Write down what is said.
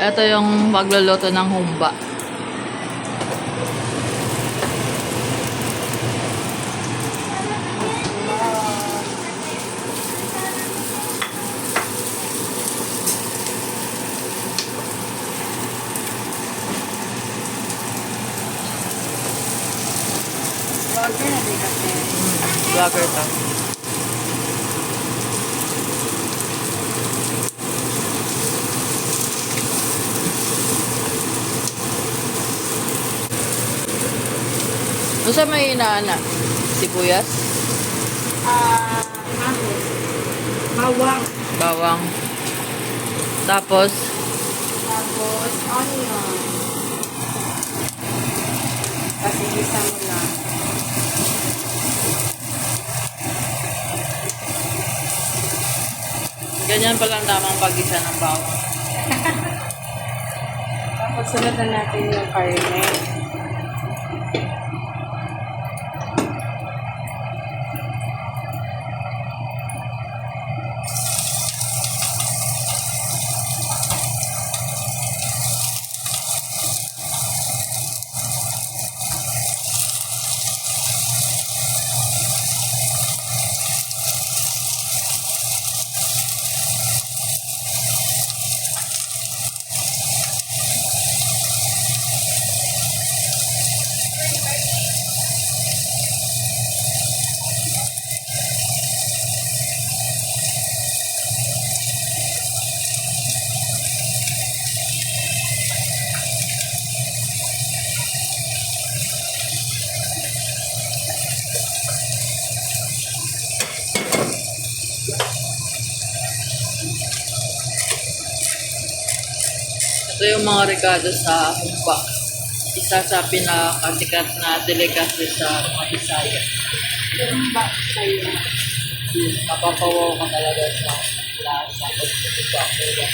ito yung magluluto ng humba. Vlogger na din kasi. Vlogger to. Ano sa may inaana? Sibuyas? Ano? Bawang. Bawang. Tapos, Tapos, onion. Kasi isa mo lang. ganyan palang tamang pag-isa ng bawang. Tapos, sunod na natin yung karne. Ito yung mga regalo sa humba. Isa sa pinakasikat na delicacy sa mga Bisaya. Yung ba sa'yo? Mapapawaw ka talaga sa lasa pag-humba.